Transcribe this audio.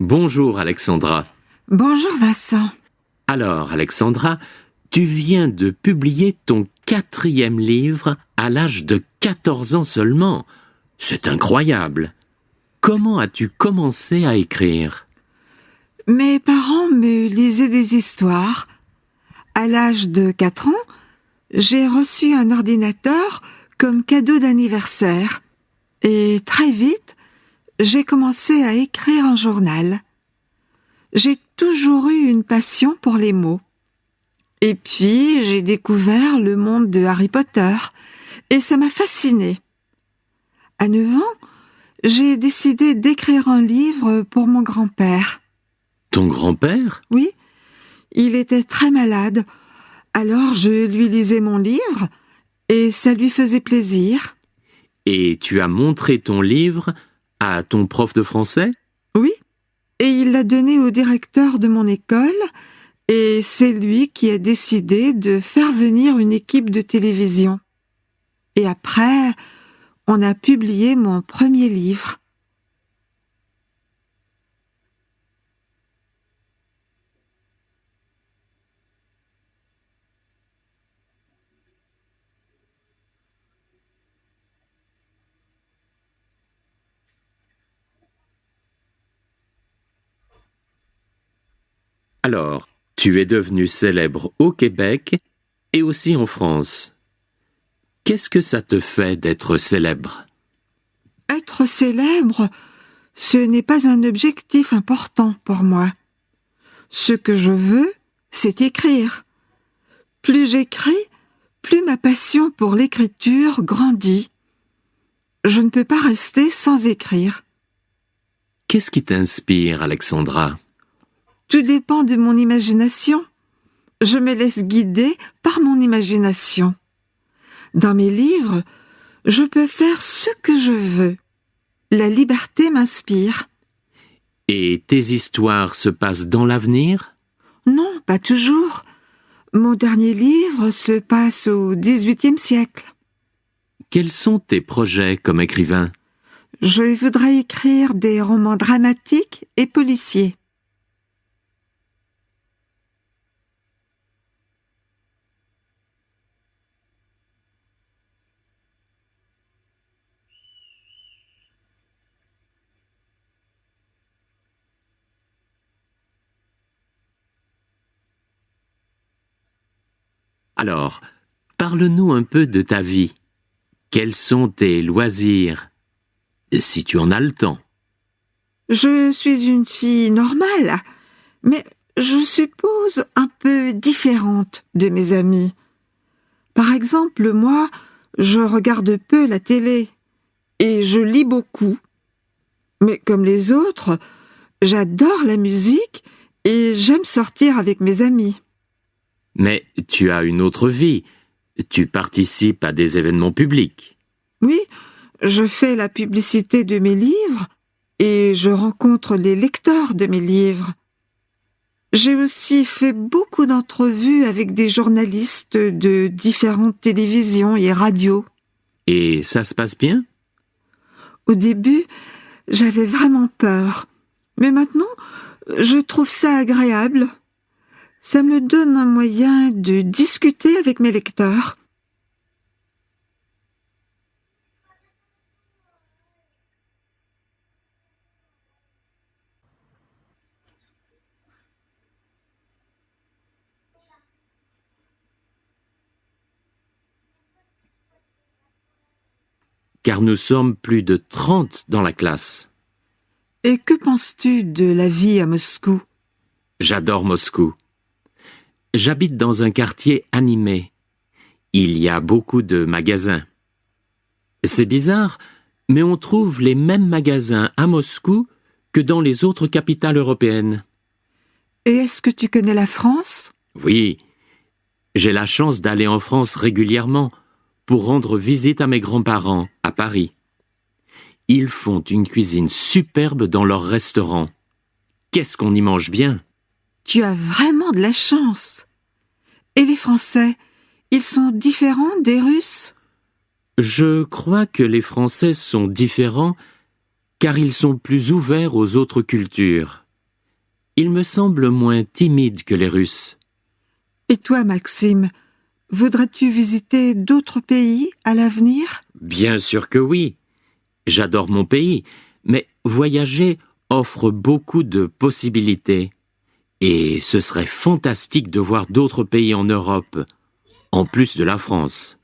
Bonjour Alexandra. Bonjour Vincent. Alors Alexandra, tu viens de publier ton 4e livre à l'âge de 14 ans seulement. C'est incroyable. Comment as-tu commencé à écrire ? Mes parents me lisaient des histoires. À l'âge de 4 ans, j'ai reçu un ordinateur comme cadeau d'anniversaire. Et très vite, j'ai commencé à écrire un journal. J'ai toujours eu une passion pour les mots. Et puis, j'ai découvert le monde de Harry Potter et ça m'a fascinée. À 9 ans, j'ai décidé d'écrire un livre pour mon grand-père. Ton grand-père ? Oui, il était très malade. Alors je lui lisais mon livre et ça lui faisait plaisir. Et tu as montré ton livre à ton prof de français ? Oui, et il l'a donné au directeur de mon école et c'est lui qui a décidé de faire venir une équipe de télévision. Et après, on a publié mon premier livre. Alors, tu es devenu célèbre au Québec et aussi en France. Qu'est-ce que ça te fait d'être célèbre ? Être célèbre, ce n'est pas un objectif important pour moi. Ce que je veux, c'est écrire. Plus j'écris, plus ma passion pour l'écriture grandit. Je ne peux pas rester sans écrire. Qu'est-ce qui t'inspire, Alexandra ? Tout dépend de mon imagination. Je me laisse guider par mon imagination. Dans mes livres, je peux faire ce que je veux. La liberté m'inspire. Et tes histoires se passent dans l'avenir ? Non, pas toujours. Mon dernier livre se passe au XVIIIe siècle. Quels sont tes projets comme écrivain ? Je voudrais écrire des romans dramatiques et policiers. Alors, parle-nous un peu de ta vie. Quels sont tes loisirs, si tu en as le temps ? Je suis une fille normale, mais je suppose un peu différente de mes amis. Par exemple, moi, je regarde peu la télé et je lis beaucoup. Mais comme les autres, j'adore la musique et j'aime sortir avec mes amis. Mais tu as une autre vie. Tu participes à des événements publics. Oui, je fais la publicité de mes livres et je rencontre les lecteurs de mes livres. J'ai aussi fait beaucoup d'entrevues avec des journalistes de différentes télévisions et radios. Et ça se passe bien ? Au début, j'avais vraiment peur. Mais maintenant, je trouve ça agréable. Ça me donne un moyen de discuter avec mes lecteurs. Car nous sommes plus de 30 dans la classe. Et que penses-tu de la vie à Moscou ? J'adore Moscou. J'habite dans un quartier animé. Il y a beaucoup de magasins. C'est bizarre, mais on trouve les mêmes magasins à Moscou que dans les autres capitales européennes. Et est-ce que tu connais la France ? Oui, j'ai la chance d'aller en France régulièrement pour rendre visite à mes grands-parents à Paris. Ils font une cuisine superbe dans leur restaurant. Qu'est-ce qu'on y mange bien ? Tu as vraiment de la chance. Et les Français, ils sont différents des Russes ? Je crois que les Français sont différents car ils sont plus ouverts aux autres cultures. Ils me semblent moins timides que les Russes. Et toi, Maxime, voudrais-tu visiter d'autres pays à l'avenir? Bien sûr que oui. J'adore mon pays, mais voyager offre beaucoup de possibilités. Et ce serait fantastique de voir d'autres pays en Europe, en plus de la France.